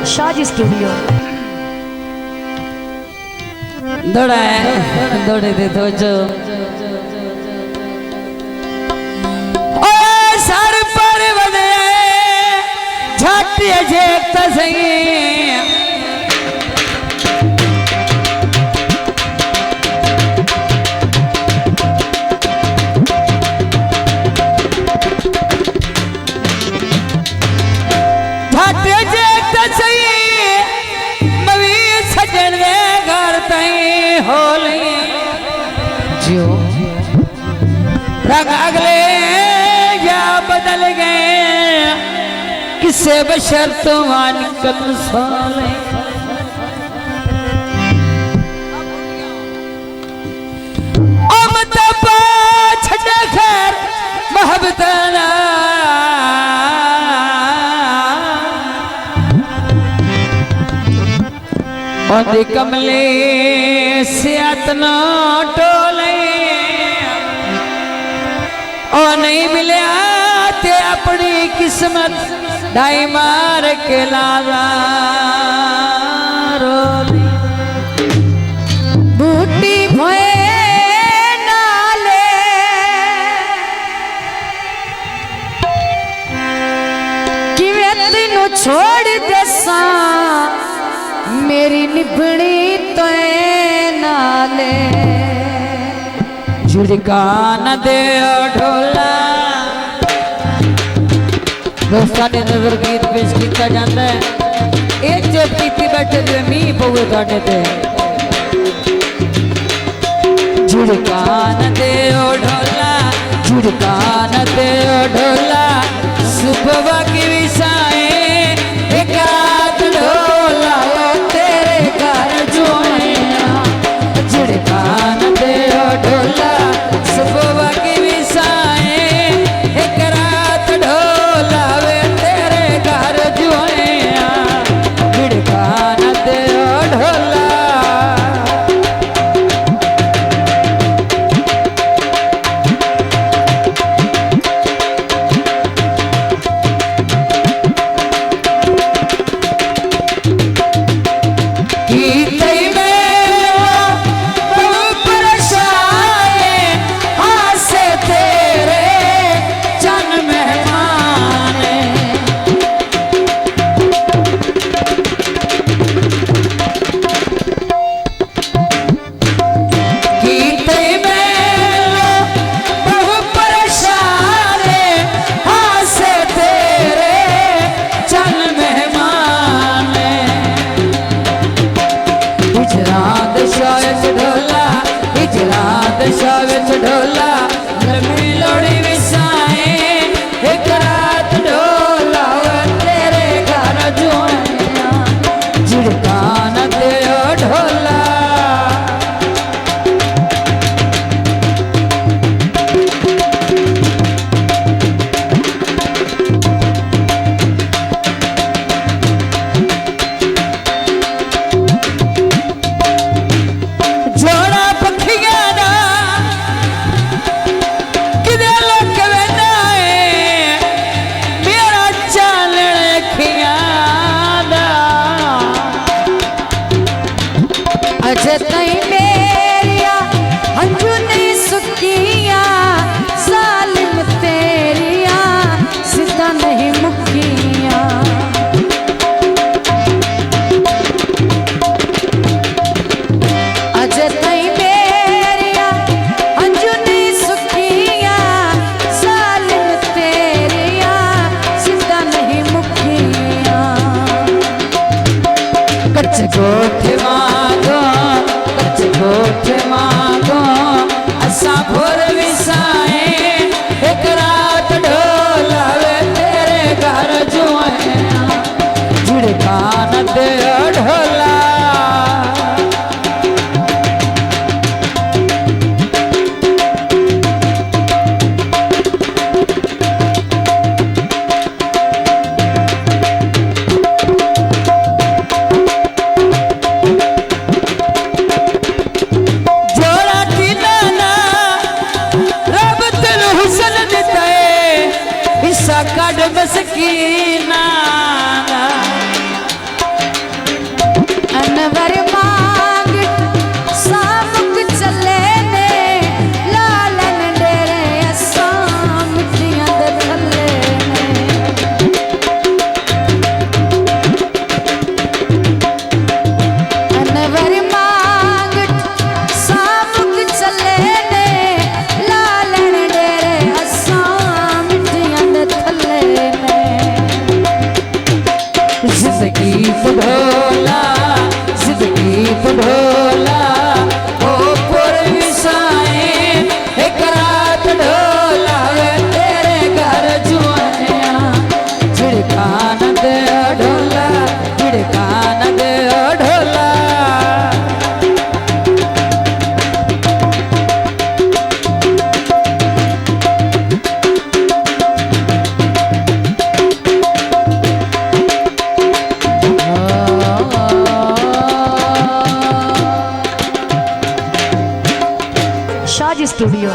Shaji studio दौड़े दे तो जो सर पर बने झट जेत सही रंग अगले या बदल गए किसे बशर तुमान कल सोले अमतबा छड़ा खैर महबतना और कमले से अतना टोले और नहीं मिले आते अपनी किस्मत ढाई मार के लाला रोली बूटी भोए नाले कि मैं तेनू छोड़ देसा मेरी निभड़ी तो नाले झुड़का न दे ढोला दोस्तां ने नजर गीत पेश किया जाता है एक जो पीती बैठे जो मी पवे थाने ते झुड़का न दे ढोला झुड़का न दे ढोला सुबह की विसाए एक रात ढोला तेरे घर जो झुड़का न दे ढोला सुबह की विसाए एक रात ढोला वे तेरे घर जो झुड़का न दे ढोला ढोला लोड़ी विसाए एक रात ढोला तेरे घर जो झुड़का न दे ढोला गोठे मांगो असा भोर विसाए एक रात ढोला तेरे घर जो झुड़का न दे ढोला अनवर मांग सामुक चले ने लालन डेरे असां मिट्टियां दे थल्ले ने अनवर मांग सामुक चले ने लालन डेरे असां मिट्टियां दे थल्ले ने जिंदगी तो ढोला जिंदगी तो ढोला ओ पूर्वी साए एक रात ढोला वे तेरे घर जुआनिया झिड़कान दे ढोला झिड़कान दे ढोला शाजी स्टूडियो।